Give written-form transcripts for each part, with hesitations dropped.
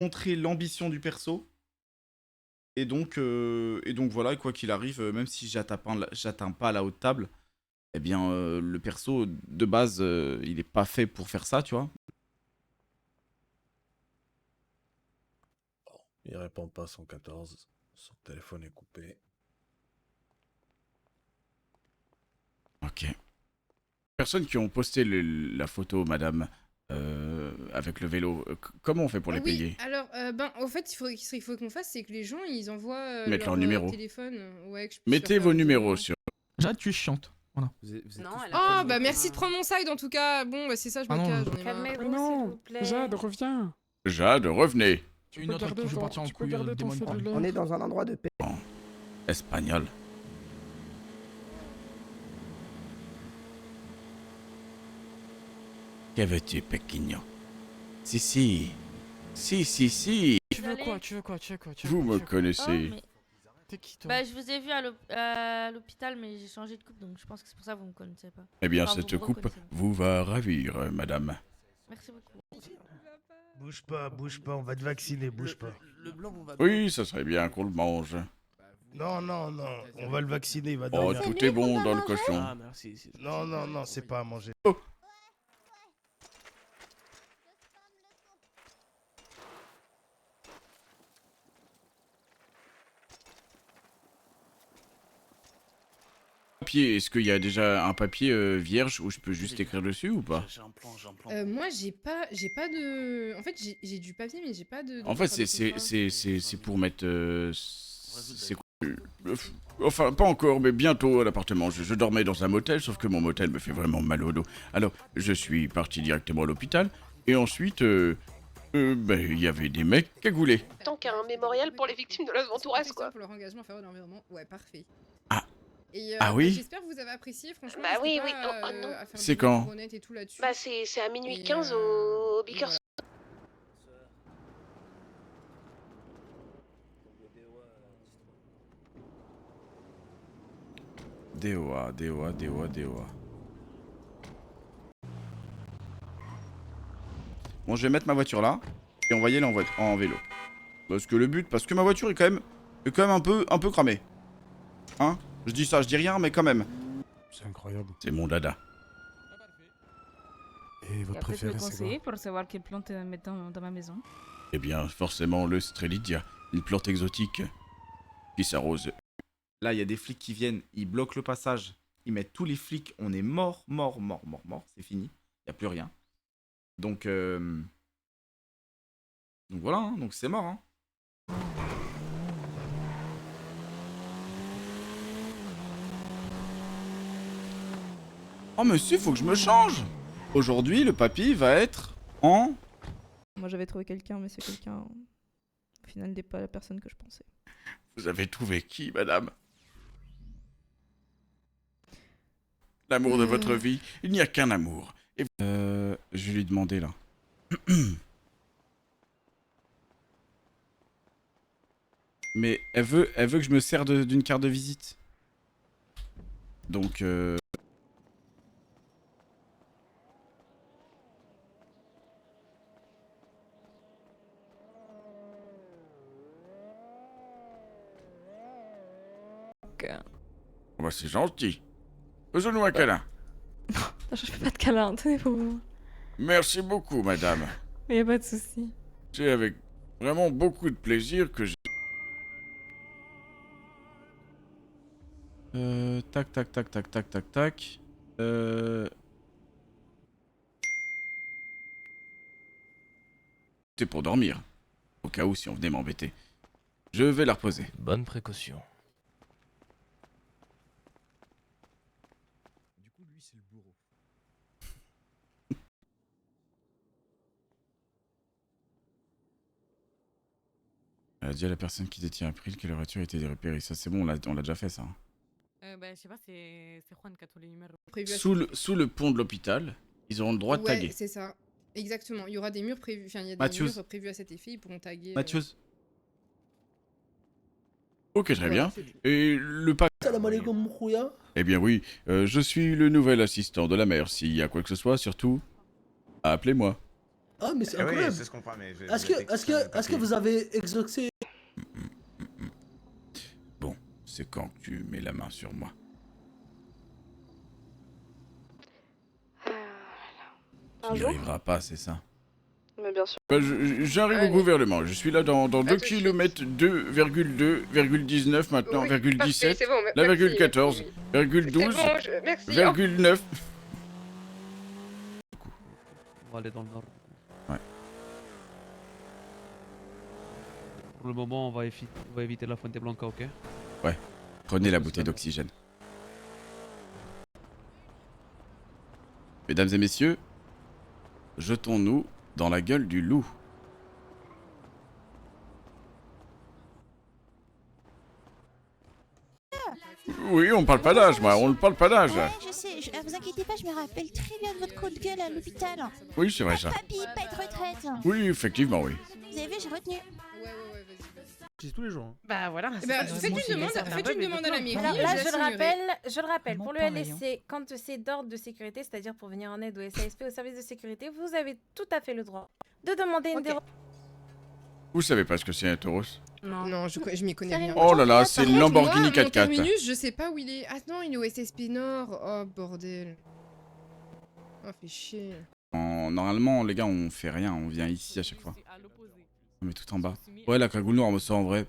montrer l'ambition du perso. Et donc voilà, quoi qu'il arrive, même si j'atteins pas la haute table, eh bien, le perso, de base, il est pas fait pour faire ça, tu vois. Il répond pas à son 14. Son téléphone est coupé. Ok. Personnes qui ont posté la photo, madame, avec le vélo, comment on fait pour les Oui, payer? alors, au fait, il faut qu'on fasse, c'est que les gens, ils envoient Mettre leur leur numéro. téléphone, ouais, que je puisse leur Mettez faire vos un numéros virement. sur... Jade, tu es chiante. Voilà. Vous êtes Non, tous elle pas a Oh, fait bah le- merci de prendre mon side en tout cas. Bon, bah c'est ça, je Ah me non, cache, j'en ai marre. Calmez-vous, Non, s'il vous plaît. Jade, reviens. Jade, revenez. Tu es une autre qui veut partir en tu peux couille, garder ton démon quoi. cellulaire. On est dans un endroit de paix. Espagnol. Que veux-tu, Pequigno? Si, si. Si, si, si. Tu veux quoi? Tu veux quoi? Tu veux quoi? Vous me Oh, connaissez. mais... T'es qui toi? Bah, je vous ai vu à l'hôpital, mais j'ai changé de coupe, donc je pense que c'est pour ça que vous me connaissez pas. Eh bien, Enfin, cette vous me coupe reconnaissez. vous va ravir, madame. Merci beaucoup. Bouge pas, on va te vacciner, bouge pas. Le blanc vous va Oui, ça serait bien qu'on le mange. Non, on va le vacciner, il va Oh, dormir. tout est bon dans le cochon. Ah, merci. Non, c'est pas à manger. Papier, est-ce qu'il y a déjà un papier vierge où je peux juste écrire dessus ou pas? J'ai un plan. Moi, j'ai pas de... En fait, j'ai du papier, mais j'ai pas de... En fait, c'est pour mettre... c'est quoi enfin, pas encore, mais bientôt à l'appartement. Je dormais dans un motel, sauf que mon motel me fait vraiment mal au dos. Alors, je suis parti directement à l'hôpital, et ensuite, il y avait des mecs cagoulés. Tant qu'il y a un mémorial pour les victimes de l'aventuresse, Merci quoi. pour leur engagement en faveur de l'environnement. Ouais, parfait. Ah. Et, Ah oui. j'espère que vous avez apprécié, franchement. Bah oui, n'hésitez oui, pas, oh, non. à faire C'est des quand honnêtes et tout là-dessus. Bah c'est à minuit Et, 15 au et Bikers. voilà. DOA. Bon, je vais mettre ma voiture là, et on va y aller en vélo. Parce que ma voiture est quand même un peu cramée. Hein? Je dis ça, je dis rien, mais quand même. C'est incroyable. C'est mon dada. Et votre préféré, c'est quoi? pour savoir quelle plante mettre dans ma maison. Eh bien, forcément, le Strelitzia, une plante exotique qui s'arrose. Là, il y a des flics qui viennent, ils bloquent le passage, ils mettent tous les flics, on est mort, c'est fini, il n'y a plus rien. Donc voilà, hein, donc c'est mort. Hein. Oh monsieur, faut que je me change. Aujourd'hui, le papy va être en... Moi j'avais trouvé quelqu'un, mais c'est quelqu'un... Au final, n'est pas la personne que je pensais. Vous avez trouvé qui, madame? L'amour de votre vie? Il n'y a qu'un amour. Et... je vais lui demander, là. Mais elle veut que je me sers d'une carte de visite. Donc, oh bah c'est gentil. Faisons-nous un câlin. Je fais pas de câlin, tenez pour moi. Merci beaucoup, madame. Mais y a pas de souci. C'est avec vraiment beaucoup de plaisir que j'ai... Tac. C'est pour dormir. Au cas où si on venait m'embêter. Je vais la reposer. Bonne précaution. Du coup, lui, c'est le bourreau. Elle a dit à la personne qui détient April que la voiture a été repérée. Ça, c'est bon, on l'a déjà fait, ça. Bah, je sais pas, c'est Juan qui a tous les numéros. Sous le pont de l'hôpital, ils auront le droit de taguer. Ouais, c'est ça. Exactement. Il y aura des murs prévus. Enfin, il y a des Mathieu. murs prévus à cet effet. Ils pourront taguer. Mathieu. Ok, très bien. c'est tout. Et le papier... Salam alaikum, Moukhouya. Eh bien oui, je suis le nouvel assistant de la mère. S'il y a quoi que ce soit, surtout, appelez-moi. Ah, mais c'est Oui, incroyable. c'est ce qu'on comprend, mais... Est-ce que vous avez exaucé... Bon, c'est quand que tu mets la main sur moi. Tu n'y arriveras pas, c'est ça? Mais bien sûr. Bah, j'arrive au gouvernement, je suis là dans 2 km, 2,2,19 maintenant, Oui, virgule parfait, 17, c'est bon, la merci, virgule 14, merci. virgule 12, C'est bon, merci. virgule 9. On va aller dans le nord. Ouais. Pour le moment, on va éviter la Fuente Blanca, ok? Ouais, prenez la bouteille d'oxygène. Mesdames et messieurs, jetons-nous dans la gueule du loup. Oui, on parle pas d'âge, moi, on ne parle pas d'âge. Ouais, je sais, vous inquiétez pas, je me rappelle très bien de votre coup de gueule à l'hôpital. Oui, c'est vrai ça. Papy, pas de retraite. Oui, effectivement, oui. Vous avez vu, j'ai retenu. C'est tous les jours. Hein. Bah voilà. Faites une demande à la mairie. Alors là, la signerai. je le rappelle, pour le LSC, quand c'est d'ordre de sécurité, c'est-à-dire pour venir en aide au SASP, au service de sécurité, vous avez tout à fait le droit de demander une dérogation. Vous savez pas ce que c'est un tauros? Non, je m'y connais rien. Oh là là, c'est une Lamborghini Mon 4x4. terminus, je sais pas où il est. Ah non, il est au SSP Nord. Oh bordel. Oh, fait chier. Normalement, les gars, on fait rien, on vient ici à chaque fois. On met tout en bas. Ouais, la cagoule noire, ça en vrai.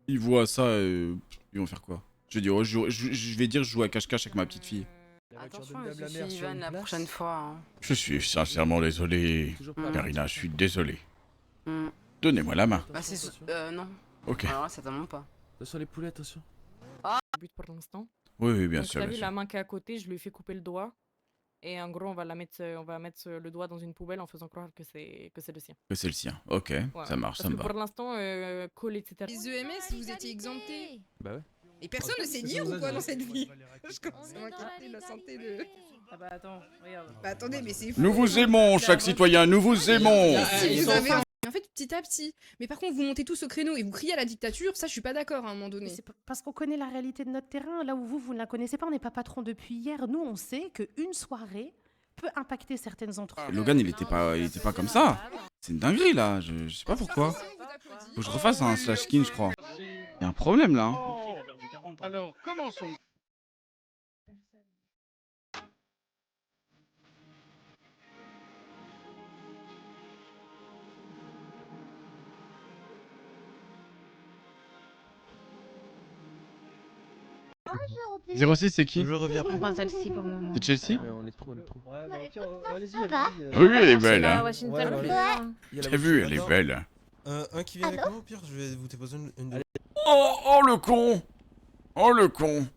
Ils voient ça, ils vont faire quoi? Je vais dire, je vais dire, je joue à cache-cache avec ma petite fille. Attention, je suis Ivan la prochaine fois. Hein. Je suis sincèrement désolé, Karina, je suis désolé. Donnez-moi la main. Bah c'est... non. Ok. Alors ça t'en pas. Attention les poulets, attention. But pour l'instant. Oui, bien Donc, sûr. t'as Bien vu sûr. la main qui est à côté, je lui ai fait couper le doigt. Et en gros, on va mettre le doigt dans une poubelle en faisant croire que c'est le sien. Que c'est le sien. Ok, Voilà. ça marche, Parce ça me que va. pour l'instant, call, etc. Les EMS, vous étiez exemptés. Bah ouais. Et personne ne sait lire ou quoi dans cette vie? Je commence à m'inquiéter de la santé de... Ah bah attends, regarde. Bah attendez, mais c'est fou. Nous vous aimons, chaque citoyen, nous vous aimons. Si vous avez... En fait, petit à petit. Mais par contre, vous montez tous au créneau et vous criez à la dictature, ça, je suis pas d'accord à un moment donné. C'est parce qu'on connaît la réalité de notre terrain. Là où vous ne la connaissez pas, on n'est pas patron depuis hier. Nous, on sait qu'une soirée peut impacter certaines entreprises. Logan, il était pas comme ça. C'est une dinguerie là, je sais pas pourquoi. Faut que je refasse un slash skin, je crois. Y a un problème là. Hein. Alors, commençons. Bonjour. 06, c'est qui? Je reviens. On prend celle-ci pour le moment. C'est Chelsea? On est trop, on est trop. Ouais, bah, allez-y, Ça va Oui, elle est belle. Bah, Hein. Washington, Ouais, plus, ouais. hein. T'as vu, elle est belle. Un qui vient avec moi, au pire, je vais vous déposer une... Oh le con! Oh le con!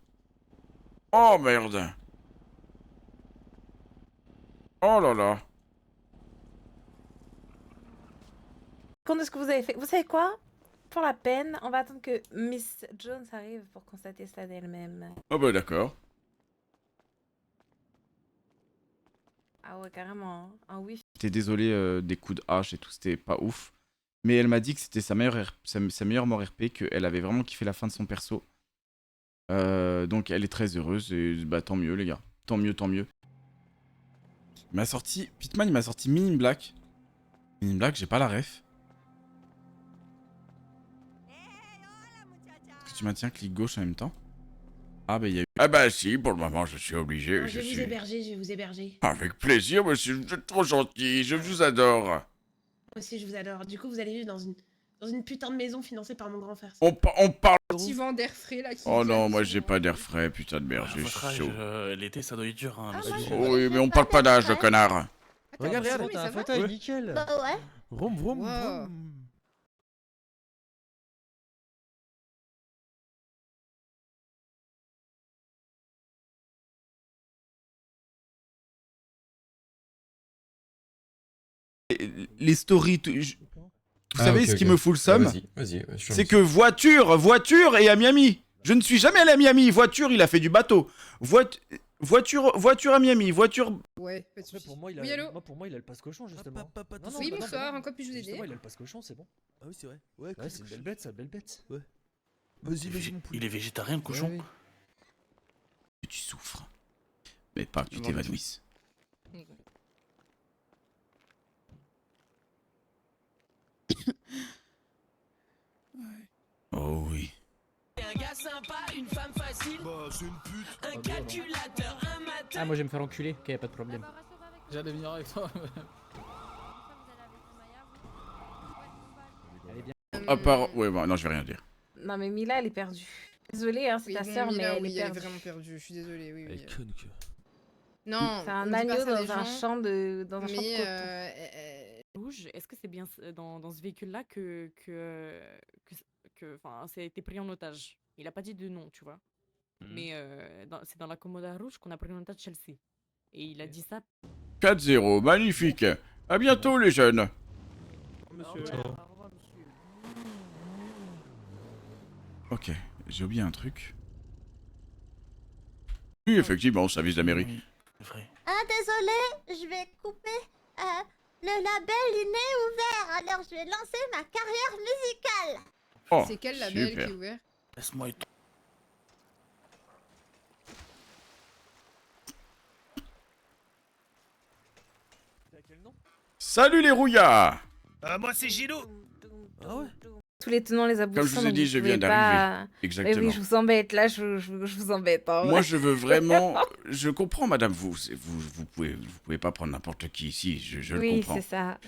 Oh merde! Oh là là! Compte de ce que vous avez fait. Vous savez quoi? Pour la peine, on va attendre que Miss Jones arrive pour constater ça d'elle-même. Oh bah d'accord. Ah ouais, carrément. Hein. Ah oui. J'étais désolé des coups de hache et tout, c'était pas ouf. Mais elle m'a dit que c'était sa meilleure mort RP, qu'elle avait vraiment kiffé la fin de son perso. Donc elle est très heureuse et bah tant mieux les gars. Tant mieux, tant mieux. Il m'a sorti... Pitman il m'a sorti Men in Black. Men in Black, j'ai pas la ref. Est-ce que tu maintiens clic gauche en même temps? Ah bah il y a eu... Ah bah si, pour le moment je suis obligé. Je vais vous héberger. Avec plaisir monsieur, vous êtes trop gentil, je vous adore. Moi aussi, je vous adore. Du coup, vous allez vivre dans une putain de maison financée par mon grand frère. On parle... Petit vent d'air frais là qui... Oh non, moi j'ai pas d'air frais, putain de merde, j'ai chaud. L'été, ça doit être dur, hein. Oui, mais on parle pas d'âge, le connard. Regarde, regarde, t'as un fauteuil, nickel. Bah ouais. Vroom, vroom, Wow. vroom. Les stories, vous savez ce qui me fout le seum? Vas-y, C'est que voiture est à Miami. Je ne suis jamais allé à Miami. Voiture, il a fait du bateau. Voiture à Miami. Voiture... Ouais, pas de soucis. Pour moi, Oui, allô? pour moi, il a le passe cochon, justement. Oui, bonsoir, en quoi puis-je vous aider? Justement, il a le passe cochon, c'est bon. Ah oui, c'est vrai. Ouais, c'est une belle bête, ça, belle bête. Ouais. Vas-y, mon poulet. Il est végétarien, le cochon. Que tu souffres. Mais pas que tu t'évanouisses. Ah, moi je vais me faire enculer, ok, y'a pas de problème. J'allais venir avec toi. À part... Ouais, bah, non, je vais rien dire. Non, mais Mila, elle est perdue. Désolée, hein, c'est Oui, ta bon, sœur, mais Mila, elle oui, est elle est perdue. vraiment perdue, je suis désolée, oui, Elle oui. est conne que. Non, C'est on un dit pas agneau ça des dans un gens, champ de coton. mais Rouge, est-ce que c'est bien dans ce véhicule-là enfin, ça a été pris en otage? Il a pas dit de nom, tu vois. Mais c'est dans la Comoda rouge qu'on a pris en otage Chelsea. Et il a dit ça. 4-0, magnifique. À bientôt les jeunes. Monsieur. Ok, j'ai oublié un truc. Oui, effectivement, au service de la mairie. Ah, désolé, je vais couper. Le label, il est ouvert, alors je vais lancer ma carrière musicale. Oh, c'est quel label super. qui est ouvert? Laisse-moi être. Salut les rouillards. Moi c'est Gino. Ah ouais? Tous les tenants, les Comme aboutissants. je vous ai donc dit, vous je viens pouvez pas- d'arriver. Mais Exactement. oui, je vous embête, là, je vous embête. Hein, Moi, ouais. je veux vraiment... Je comprends, madame, vous pouvez pas prendre n'importe qui ici, je le Oui, comprends. c'est ça.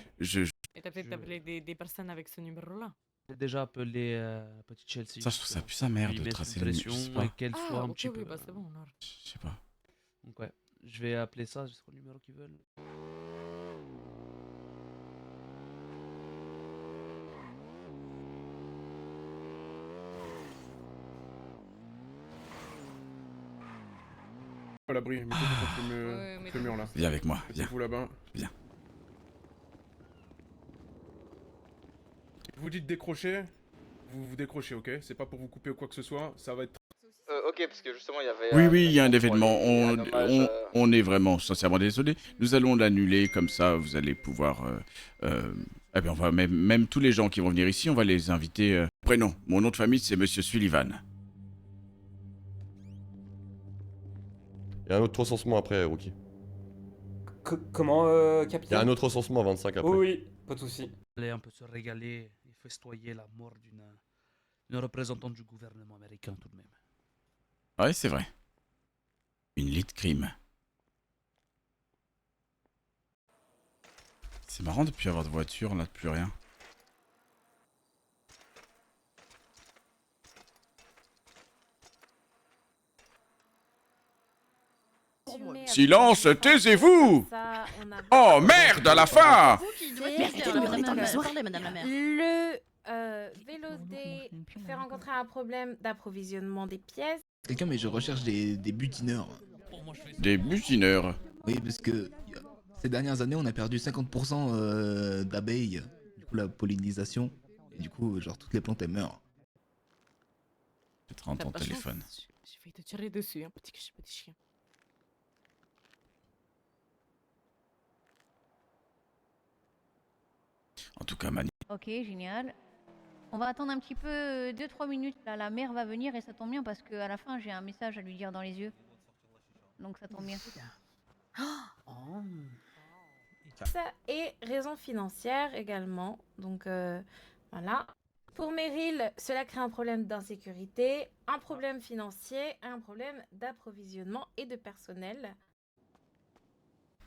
Et t'as peut-être appelé des personnes avec ce numéro-là. J'ai déjà appelé petite Chelsea. Ça, je trouve ça pue sa mère Lui de mettre tracer une le pression je sais pas. et qu'elle soit un ok, petit oui, peu. bah c'est bon alors. Je sais pas. Donc ouais, je vais appeler ça jusqu'au numéro qu'ils veulent. À l'abri, mettez-vous contre le mur là. Viens avec moi, viens. Mettez-vous là-bas. Viens. Vous dites décrocher, vous décrochez, ok? C'est pas pour vous couper ou quoi que ce soit, ça va être... Ok, parce que justement il y avait... Oui, oui, il y a un événement. un hommage, On est vraiment sincèrement désolé. Nous allons l'annuler, comme ça vous allez pouvoir... Eh bien, on va même tous les gens qui vont venir ici, on va les inviter... Prénom, mon nom de famille c'est Monsieur Sullivan. Il y a un autre recensement après, Rookie. Comment, capitaine? Il y a un autre recensement 25 après. Oui, pas de soucis. Allez un peu se régaler et festoyer la mort d'une représentante du gouvernement américain tout de même. Ouais, c'est vrai. Une lit de crime. C'est marrant de plus avoir de voiture, là, de plus rien. Silence, taisez-vous! Oh merde, à la fin! Le VLOD fait rencontrer un problème d'approvisionnement des pièces. Quelqu'un, mais je recherche des butineurs. Des butineurs? Oui, parce que ces dernières années, on a perdu 50% d'abeilles. Du coup, la pollinisation. Et du coup, genre, toutes les plantes, elles meurent. Peut-être en ton téléphone. J'ai failli te tirer dessus, hein, petit chien. En tout cas, Mani. Ok, génial. On va attendre un petit peu, 2-3 minutes. Là, la mère va venir et ça tombe bien parce qu'à la fin, j'ai un message à lui dire dans les yeux. Donc ça tombe bien. Ça et raison financière également. Donc voilà. Pour Meryl, cela crée un problème d'insécurité, un problème financier, un problème d'approvisionnement et de personnel.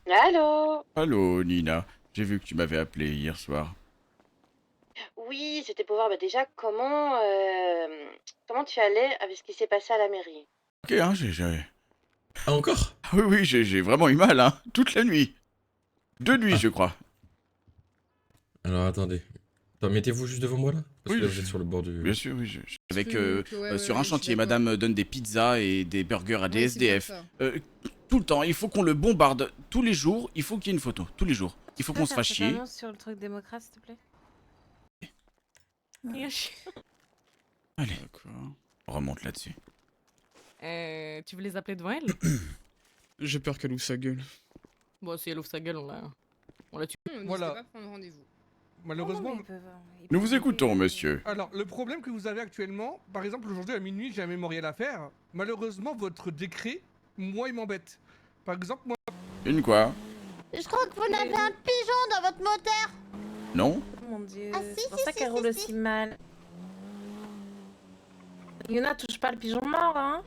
Allô? Allô, Nina. J'ai vu que tu m'avais appelé hier soir. Oui, c'était pour voir déjà comment tu allais avec ce qui s'est passé à la mairie. Ok, hein, j'ai... Ah, encore? Ah, oui, j'ai vraiment eu mal, hein. Toute la nuit. 2 nuits, je crois. Alors attendez. Attends, mettez-vous juste devant moi là? Parce Oui, que là, vous êtes sur le bord du... Bien sûr, oui. Avec, ouais, sur ouais, un je suis chantier, d'accord. madame donne des pizzas et des burgers à des Ouais, c'est bien SDF. ça. Tout le temps, il faut qu'on le bombarde. Tous les jours, il faut qu'il y ait une photo. Tous les jours. Il faut qu'on se fasse chier. Annonce sur le truc démocrate, s'il te plaît. Allez, on remonte là-dessus. Tu veux les appeler devant elle? J'ai peur qu'elle ouvre sa gueule. Bon, si elle ouvre sa gueule, on la tue. Voilà. Pas prendre rendez-vous. Malheureusement... Nous vous écoutons, monsieur. Alors, le problème que vous avez actuellement, par exemple, aujourd'hui à minuit, j'ai un mémorial à faire. Malheureusement, votre décret, moi, il m'embête. Par exemple, moi... Une quoi? Je crois que vous n'avez un pigeon dans votre moteur. Non? Oh mon dieu, Ah, c'est pour ça qu'elle roule aussi mal. Yuna, touche pas le pigeon mort, hein.